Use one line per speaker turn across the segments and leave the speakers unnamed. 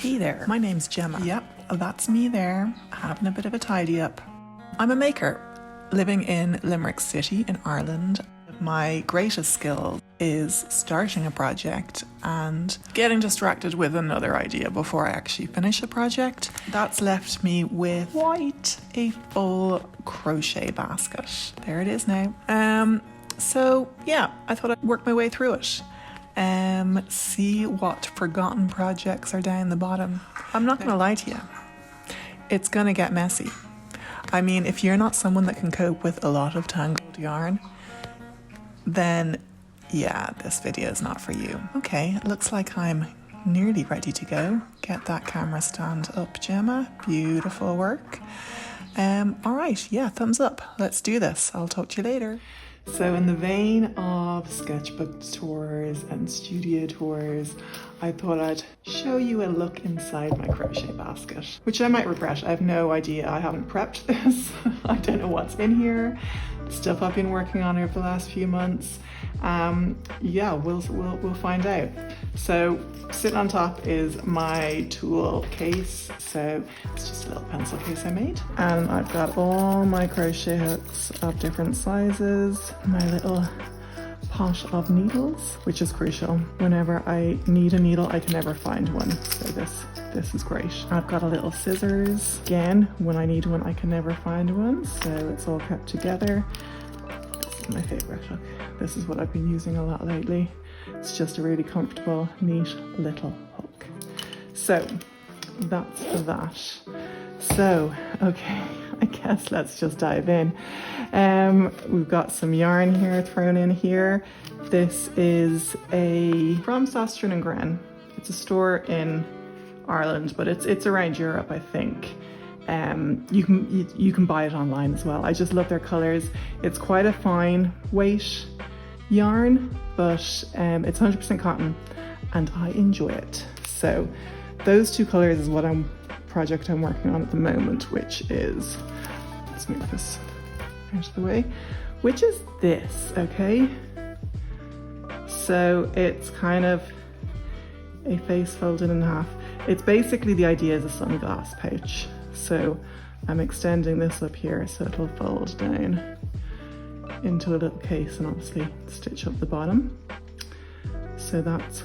Hey there, my name's Gemma. Yep, that's me there, having a bit of a tidy up. I'm a maker, living in Limerick City in Ireland. My greatest skill is starting a project and getting distracted with another idea before I actually finish a project. That's left me with quite a full crochet basket. There it is now. So yeah, I thought I'd work my way through it. See what forgotten projects are down the bottom. I'm not gonna lie to you, it's gonna get messy. I mean, if you're not someone that can cope with a lot of tangled yarn, then yeah, this video is not for you. Okay, it looks like I'm nearly ready to go. Get that camera stand up, Gemma. Beautiful work. All right, yeah, thumbs up. Let's do this. I'll talk to you later. So in the vein of sketchbook tours and studio tours, I thought I'd show you a look inside my crochet basket, which I might regret. I have no idea. I haven't prepped this. I don't know what's in here. Stuff I've been working on over the last few months. Yeah, we'll find out. So sitting on top is my tool case. So it's just a little pencil case I made. And I've got all my crochet hooks of different sizes, my little pot of needles, which is crucial. Whenever I need a needle, I can never find one. So this is great. I've got a little scissors. Again, when I need one, I can never find one. So it's all kept together. This is my favorite hook. This is what I've been using a lot lately. It's just a really comfortable, neat little hook. So that's that. So, okay, I guess let's just dive in. We've got some yarn here thrown in here. This is from Sastron and Gren. It's a store in Ireland, but it's around Europe, I think. You can buy it online as well. I just love their colors. It's quite a fine weight yarn, but it's 100% cotton and I enjoy it. So those two colors is what project I'm working on at the moment, which is, let's move this out of the way, which is this, okay? So it's kind of a face folded in half. It's basically, the idea is a sunglass pouch. So I'm extending this up here so it'll fold down into a little case and obviously stitch up the bottom. So that's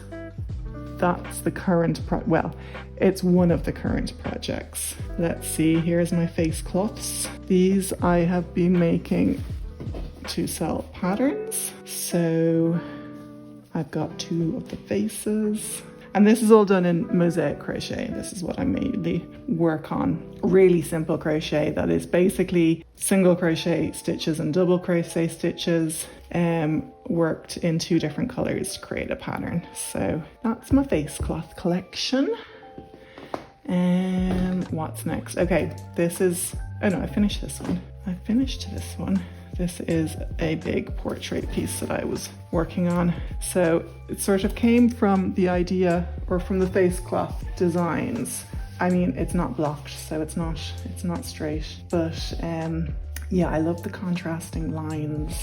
the current well, it's one of the current projects. Let's see, here's my face cloths. These I have been making to sell patterns. So I've got 2 of the faces. And this is all done in Mosaic crochet. This is what I mainly work on. Really simple crochet that is basically single crochet stitches and double crochet stitches, worked in 2 different colors to create a pattern. So that's my face cloth collection. And what's next? Okay, this is, oh no, I finished this one. This is a big portrait piece that I was working on. So it sort of came from the idea, or from the face cloth designs. I mean, it's not blocked, so it's not straight. But yeah, I love the contrasting lines.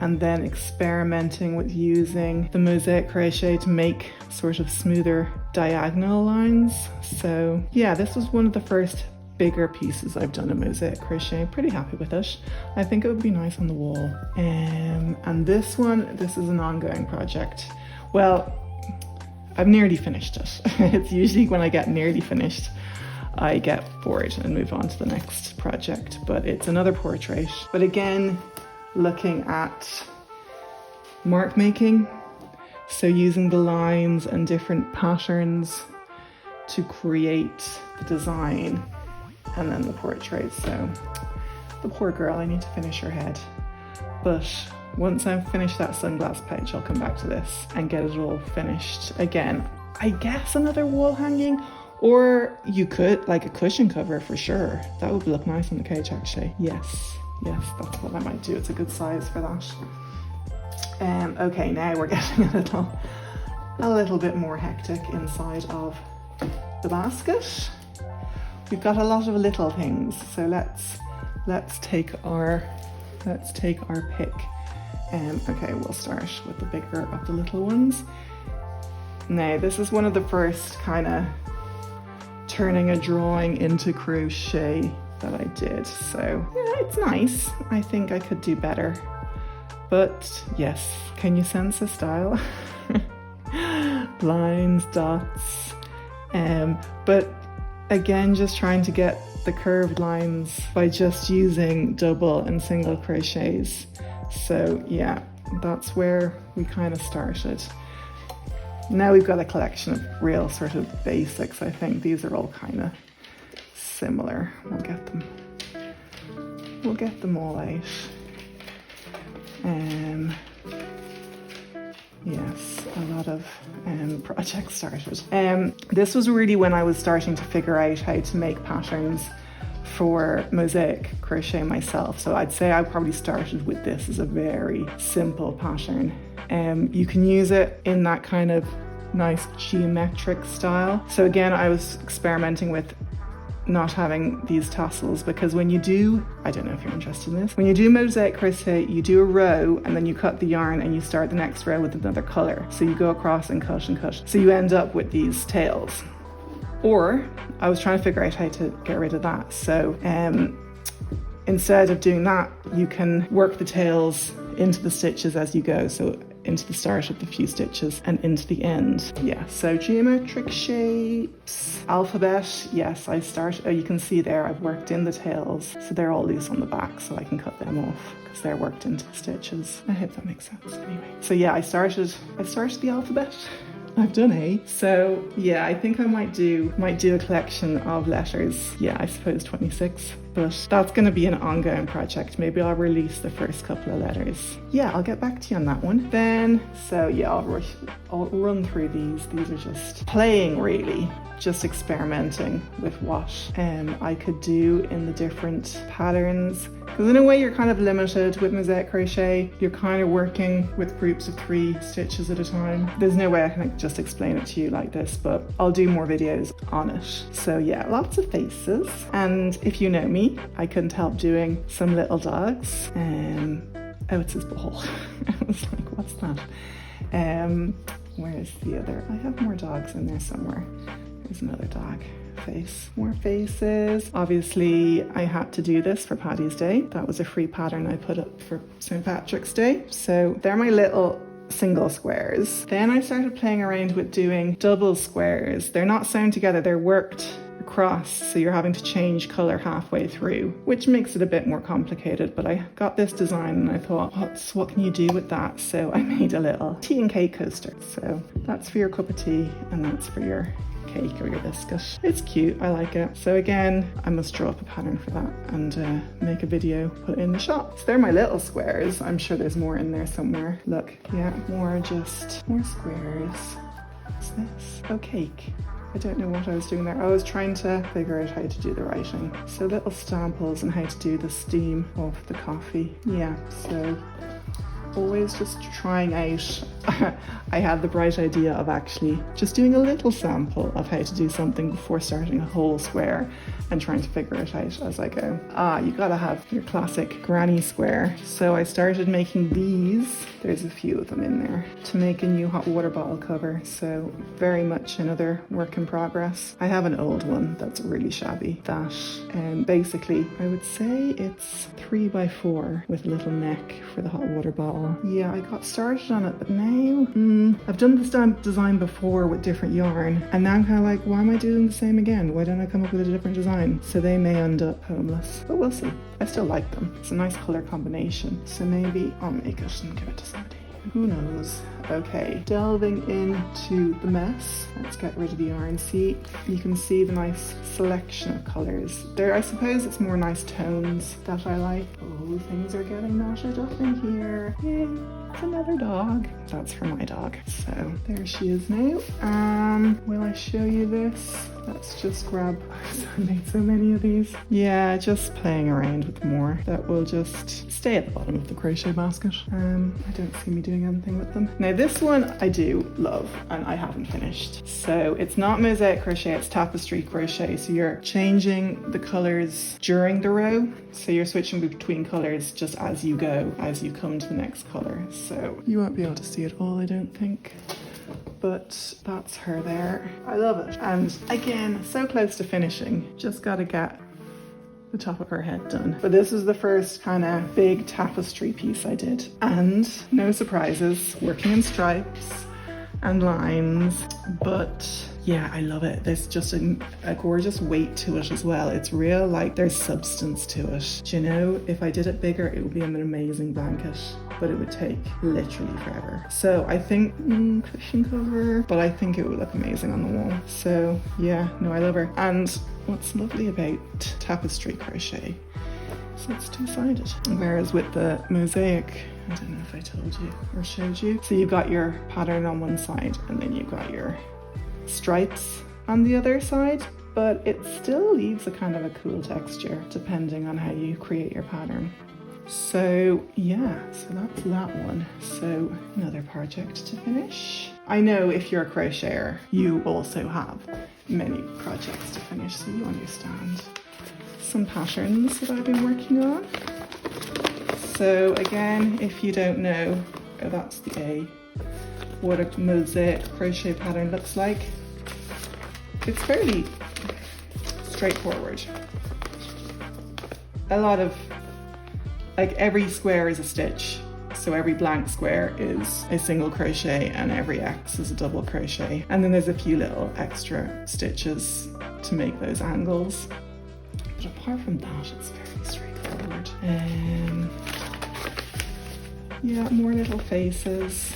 And then experimenting with using the Mosaic crochet to make sort of smoother diagonal lines. So yeah, this was one of the first bigger pieces I've done in Mosaic crochet. I'm pretty happy with it. I think it would be nice on the wall. And this is an ongoing project. Well, I've nearly finished it. It's usually when I get nearly finished, I get bored and move on to the next project, but it's another portrait. But again, looking at mark making. So using the lines and different patterns to create the design. And then the portrait. So the poor girl, I need to finish her head. But once I've finished that sunglass pouch, I'll come back to this and get it all finished. Again, I guess another wall hanging, or you could, like a cushion cover for sure. That would look nice on the couch actually. Yes, that's what I might do. It's a good size for that. Okay, now we're getting a little bit more hectic inside of the basket. We've got a lot of little things, so let's take our pick. Okay, we'll start with the bigger of the little ones. Now, this is one of the first kind of turning a drawing into crochet that I did. So yeah, it's nice. I think I could do better. But yes, can you sense the style? Lines, dots. But again, just trying to get the curved lines by just using double and single crochets. So yeah, that's where we kind of started. Now we've got a collection of real sort of basics. I think these are all kind of similar. We'll get them all out. Yes, a lot of projects started. This was really when I was starting to figure out how to make patterns for mosaic crochet myself. So I'd say I probably started with this as a very simple pattern. You can use it in that kind of nice geometric style. So again, I was experimenting with not having these tassels, because when you do, I don't know if you're interested in this, when you do mosaic crochet, you do a row and then you cut the yarn and you start the next row with another color. So you go across and cut and cut. So you end up with these tails. Or I was trying to figure out how to get rid of that. So instead of doing that, you can work the tails into the stitches as you go. So into the start of the few stitches and into the end. Yeah, so geometric shapes, alphabet. Yes, I start, you can see there I've worked in the tails. So they're all loose on the back, so I can cut them off because they're worked into the stitches. I hope that makes sense anyway. So yeah, I started the alphabet. I've done A. So yeah, I think I might do a collection of letters. Yeah, I suppose 26, but that's going to be an ongoing project. Maybe I'll release the first couple of letters. Yeah, I'll get back to you on that one. Then, so yeah, I'll run through these. These are just playing, really. Just experimenting with what I could do in the different patterns. Because in a way you're kind of limited with mosaic crochet. You're kind of working with groups of 3 stitches at a time. There's no way I can just explain it to you like this, but I'll do more videos on it. So yeah, lots of faces. And if you know me, I couldn't help doing some little dogs. Oh, it's his ball. I was like, what's that? Where's the other? I have more dogs in there somewhere. There's another dog face. More faces. Obviously, I had to do this for Paddy's Day. That was a free pattern I put up for St. Patrick's Day. So they're my little single squares. Then I started playing around with doing double squares. They're not sewn together, they're worked across, so you're having to change color halfway through, which makes it a bit more complicated. But I got this design and I thought, what can you do with that? So I made a little tea and cake coaster. So that's for your cup of tea and that's for your cake or your biscuit. It's cute, I like it. So again, I must draw up a pattern for that and make a video, put it in the shop. So they're my little squares. I'm sure there's more in there somewhere. Look, yeah, more squares. What's this? Oh, cake. I don't know what I was doing there. I was trying to figure out how to do the writing. So little samples and how to do the steam of the coffee. Yeah, so always just trying out. I had the bright idea of actually just doing a little sample of how to do something before starting a whole square and trying to figure it out as I go. You gotta have your classic granny square. So I started making these. There's a few of them in there to make a new hot water bottle cover. So very much another work in progress. I have an old one that's really shabby that basically I would say it's 3x4 with a little neck for the hot water bottle. Yeah, I got started on it, but now I've done this design before with different yarn, and now I'm kind of like, why am I doing the same again? Why don't I come up with a different design? So they may end up homeless, but we'll see. I still like them. It's a nice color combination, so maybe I'll make it and give it to somebody. Who knows? Okay, delving into the mess. Let's get rid of the yarn. See, you can see the nice selection of colors. There, I suppose it's more nice tones that I like. Oh, things are getting knotted up in here. Yay, it's another dog. That's for my dog. So there she is now. Will I show you this? Let's just grab, I made so many of these. Yeah, just playing around with more that will just stay at the bottom of the crochet basket. I don't see me doing anything with them. Now this one I do love and I haven't finished. So it's not mosaic crochet, it's tapestry crochet. So you're changing the colors during the row. So you're switching between colors just as you go, as you come to the next color. So you won't be able to see it all, I don't think. but that's her there. I love it. And again, so close to finishing. Just gotta get the top of her head done. But this is the first kind of big tapestry piece I did. And no surprises, working in stripes and lines, but yeah, I love it. There's just a gorgeous weight to it as well. It's real, like there's substance to it. Do you know, if I did it bigger, it would be an amazing blanket, but it would take literally forever. So I think cushion cover, but I think it would look amazing on the wall. So yeah, no, I love her. And what's lovely about tapestry crochet, so it's two-sided. Whereas with the Mosaic, I don't know if I told you or showed you. So you've got your pattern on one side and then you've got your stripes on the other side, but it still leaves a kind of a cool texture depending on how you create your pattern. So yeah, so that's that one. So another project to finish. I know if you're a crocheter, you also have many projects to finish, so you understand some patterns that I've been working on. So again, if you don't know, oh, that's the A, what a mosaic crochet pattern looks like. It's fairly straightforward. A lot of, like every square is a stitch. So every blank square is a single crochet and every X is a double crochet. And then there's a few little extra stitches to make those angles. But apart from that, it's very straightforward. Yeah, more little faces.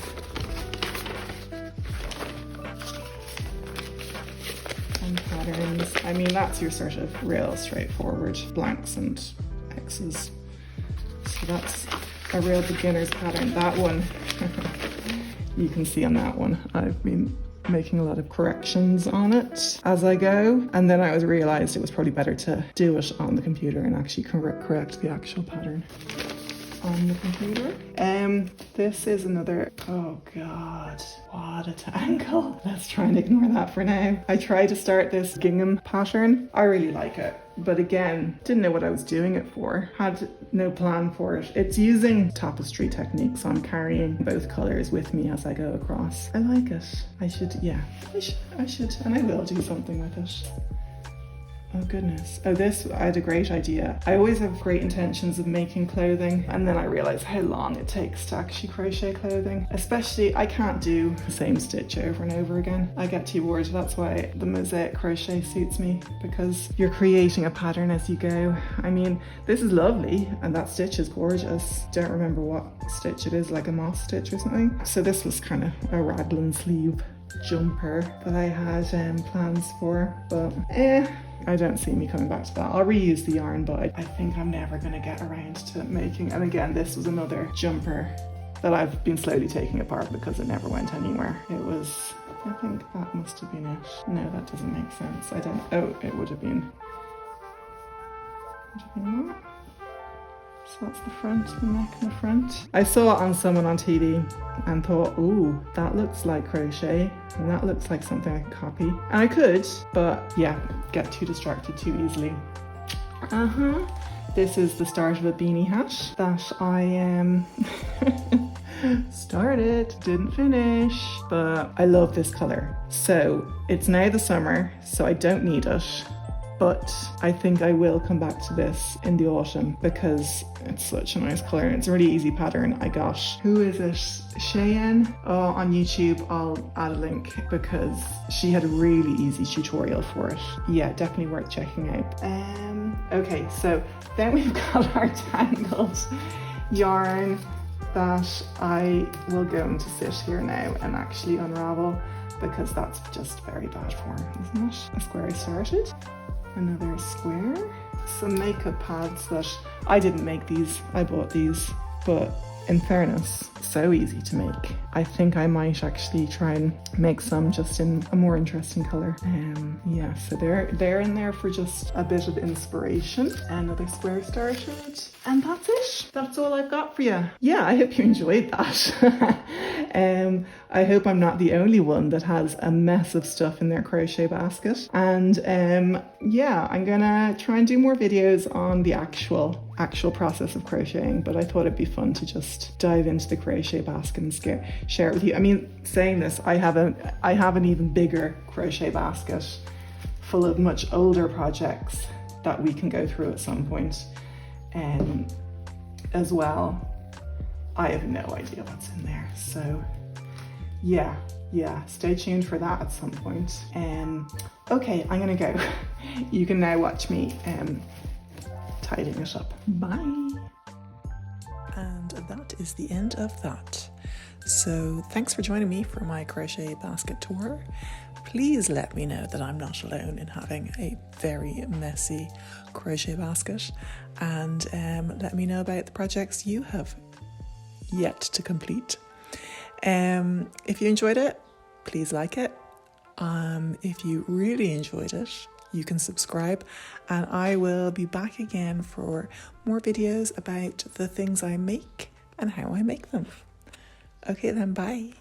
And patterns. I mean, that's your sort of real straightforward blanks and X's. So that's a real beginner's pattern. That one, you can see on that one, I've been making a lot of corrections on it as I go. And then I realized it was probably better to do it on the computer and actually correct the actual pattern on the computer. This is another, oh God, what a tangle. Let's try and ignore that for now. I tried to start this gingham pattern. I really like it, but again, didn't know what I was doing it for. Had no plan for it. It's using tapestry techniques. So I'm carrying both colors with me as I go across. I like it. I should, and I will do something with it. Oh goodness. Oh, this, I had a great idea. I always have great intentions of making clothing, and then I realize how long it takes to actually crochet clothing. Especially, I can't do the same stitch over and over again. I get too bored. That's why the mosaic crochet suits me, because you're creating a pattern as you go. I mean, this is lovely, and that stitch is gorgeous. Don't remember what stitch it is, like a moss stitch or something. So this was kind of a raglan sleeve jumper that I had plans for, but I don't see me coming back to that. I'll reuse the yarn, but I think I'm never going to get around to making. And again, this was another jumper that I've been slowly taking apart because it never went anywhere. It was, I think that must have been it. No, that doesn't make sense. I don't, oh, it would have been that. So that's the front, the neck and the front. I saw it on someone on TV and thought, ooh, that looks like crochet and that looks like something I can copy. And I could, but yeah, get too distracted too easily. This is the start of a beanie hat that I started, didn't finish, but I love this color. So it's now the summer, so I don't need it. But I think I will come back to this in the autumn because it's such a nice colour. It's a really easy pattern. I got, who is it? Cheyenne on YouTube. I'll add a link because she had a really easy tutorial for it. Yeah, definitely worth checking out. Okay, so then we've got our tangled yarn that I will go into sit here now and actually unravel because that's just very bad form, isn't it? A square I started. Another square, some makeup pads that I didn't make these, I bought these, but in fairness, so easy to make. I think I might actually try and make some just in a more interesting color. Yeah, so they're in there for just a bit of inspiration. Another square started, and that's it. That's all I've got for you. Yeah, I hope you enjoyed that.
I hope I'm not the only one that has a mess of stuff in their crochet basket. And yeah, I'm gonna try and do more videos on the actual process of crocheting, but I thought it'd be fun to just dive into the crochet basket and share it with you. I mean, saying this, I have an even bigger crochet basket full of much older projects that we can go through at some point as well. I have no idea what's in there, so yeah, stay tuned for that at some point. Okay, I'm gonna go. You can now watch me tidying it up. Bye.
And that is the end of that. So thanks for joining me for my crochet basket tour. Please let me know that I'm not alone in having a very messy crochet basket, and let me know about the projects you have yet to complete. If you enjoyed it, please like it. If you really enjoyed it, you can subscribe, and I will be back again for more videos about the things I make and how I make them. Okay then, bye.